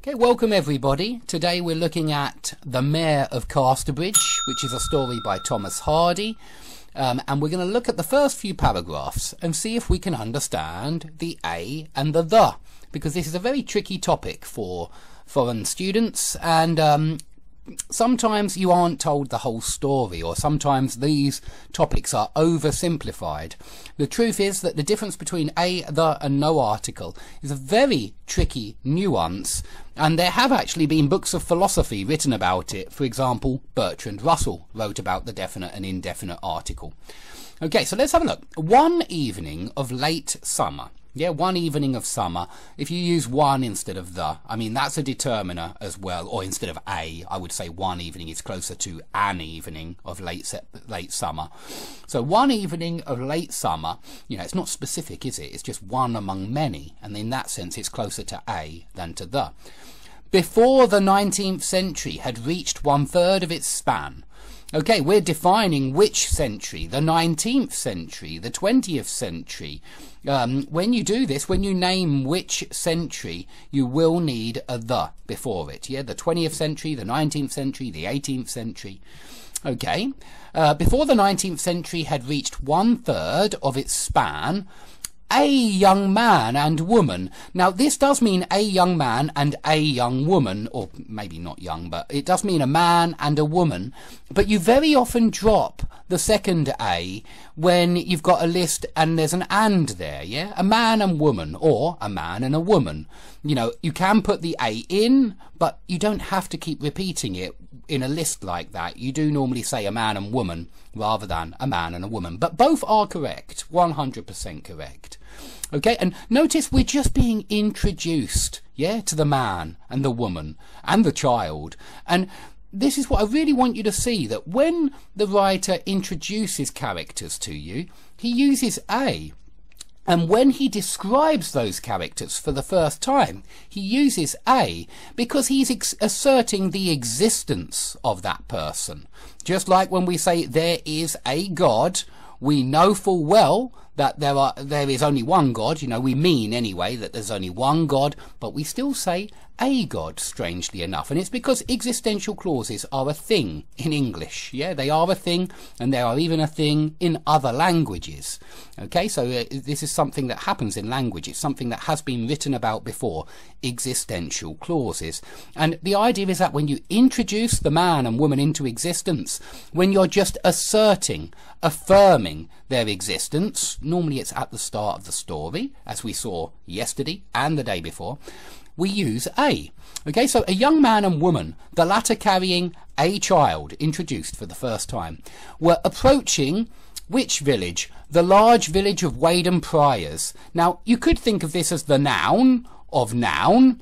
Okay, welcome everybody. Today we're looking at The Mayor of Casterbridge, which is a story by Thomas Hardy. And we're going to look at the first few paragraphs and see if we can understand the A and the, because this is a very tricky topic for foreign students, and sometimes you aren't told the whole story, or sometimes these topics are oversimplified. The truth is that the difference between a, the and no article is a very tricky nuance, and there have actually been books of philosophy written about it. For example, Bertrand Russell wrote about the definite and indefinite article. Okay, so let's have a look. One evening of late summer. Yeah, one evening of summer. If you use one instead of the, I mean, that's a determiner as well. Or instead of a, I would say one evening is closer to an evening of late summer. So one evening of late summer, you know, it's not specific, is it? It's just one among many. And in that sense, it's closer to a than to the. Before the 19th century had reached 1/3 of its span. Okay, we're defining which century, the 19th century, the 20th century. When you do this, when you name which century, you will need a the before it. Yeah, the 20th century, the 19th century, the 18th century. Okay, before the 19th century had reached 1/3 of its span, a young man and woman. Now this does mean a young man and a young woman, or maybe not young, but it does mean a man and a woman. But you very often drop the second a when you've got a list and there's an and there, yeah? A man and woman, or a man and a woman. You know, you can put the a in, but you don't have to keep repeating it in a list like that. You do normally say a man and woman rather than a man and a woman. But both are correct, 100% correct. Okay, and notice we're just being introduced, yeah, to the man and the woman and the child. And this is what I really want you to see, that when the writer introduces characters to you, he uses a. And when he describes those characters for the first time, he uses a because he's asserting the existence of that person. Just like when we say there is a God, we know full well that there is only one God. You know, we mean anyway that there's only one God, but we still say a God, strangely enough. And it's because existential clauses are a thing in English. Yeah, they are a thing, and they are even a thing in other languages. Okay, so this is something that happens in language. It's something that has been written about before, existential clauses. And the idea is that when you introduce the man and woman into existence, when you're just asserting, affirming their existence, normally it's at the start of the story, as we saw yesterday and the day before, we use a. Okay, so a young man and woman, the latter carrying a child, introduced for the first time, were approaching which village? The large village of Wadham Priors. Now, you could think of this as the noun of noun,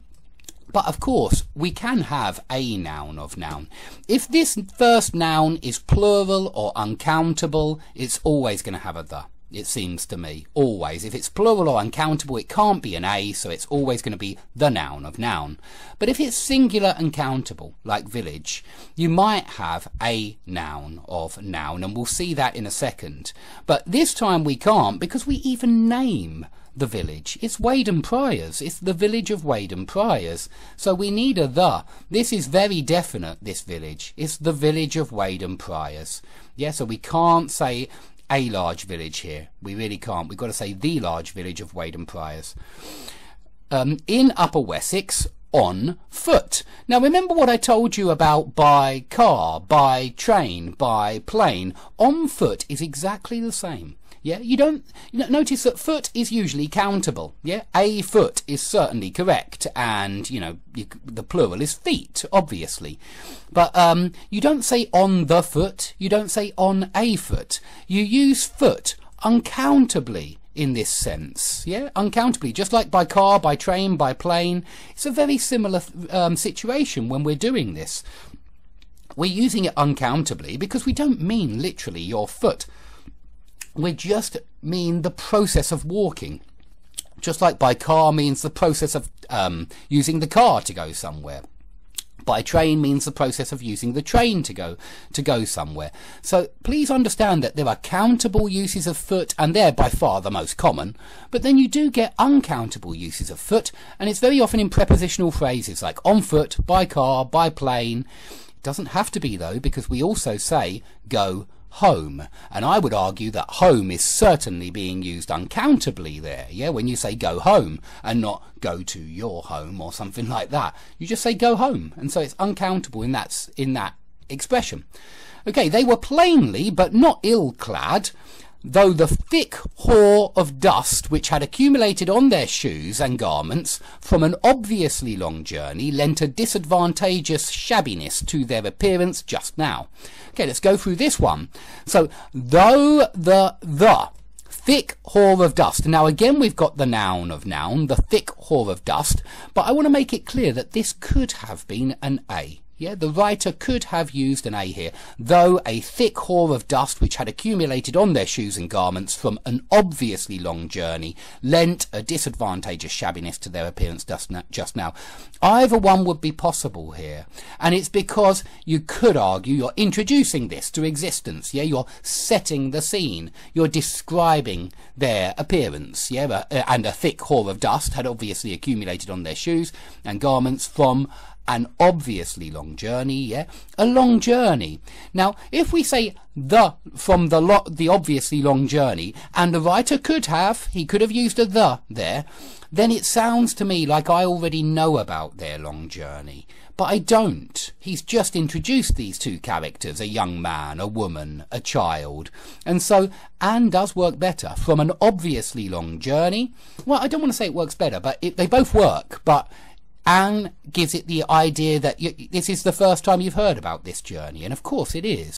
but of course, we can have a noun of noun. If this first noun is plural or uncountable, it's always going to have a the. It seems to me, always. If it's plural or uncountable, it can't be an a, so it's always going to be the noun of noun. But if it's singular and countable, like village, you might have a noun of noun, and we'll see that in a second. But this time we can't, because we even name the village. It's Wadham Priors. It's the village of Wadham Priors. So we need a the. This is very definite, this village. It's the village of Wadham Priors. Yeah, so we can't say a large village here. We really can't. We've got to say the large village of Wadham Priors. In Upper Wessex, on foot. Now remember what I told you about by car, by train, by plane. On foot is exactly the same. Yeah, you don't notice that foot is usually countable. Yeah, a foot is certainly correct, and you know the plural is feet, obviously. But you don't say on the foot. You don't say on a foot. You use foot uncountably in this sense. Yeah, uncountably, just like by car, by train, by plane. It's a very similar situation when we're doing this. We're using it uncountably because we don't mean literally your foot. We just mean the process of walking, just like by car means the process of using the car to go somewhere. By train means the process of using the train to go somewhere. So please understand that there are countable uses of foot, and they're by far the most common, but then you do get uncountable uses of foot, and it's very often in prepositional phrases like on foot, by car, by plane. It doesn't have to be though, because we also say go home, and I would argue that home is certainly being used uncountably there. Yeah, when you say go home and not go to your home or something like that, you just say go home, and so it's uncountable in that expression. Okay, they were plainly but not ill-clad, though the thick hoar of dust which had accumulated on their shoes and garments from an obviously long journey lent a disadvantageous shabbiness to their appearance just now. Okay, let's go through this one. So, though the thick hoar of dust. Now again we've got the noun of noun, the thick hoar of dust, but I want to make it clear that this could have been an A. Yeah, the writer could have used an A here. Though a thick hoar of dust which had accumulated on their shoes and garments from an obviously long journey lent a disadvantageous shabbiness to their appearance just now. Either one would be possible here, and it's because you could argue you're introducing this to existence. Yeah, you're setting the scene, you're describing their appearance. Yeah, and a thick hoar of dust had obviously accumulated on their shoes and garments from an obviously long journey. Yeah, a long journey. Now if we say from the obviously long journey, and the writer could have used a the there, then it sounds to me like I already know about their long journey, but I don't. He's just introduced these two characters, a young man, a woman, a child, and so "and" does work better. From an obviously long journey, well, I don't want to say it works better, but they both work, but "and" gives it the idea that this is the first time you've heard about this journey, and of course it is.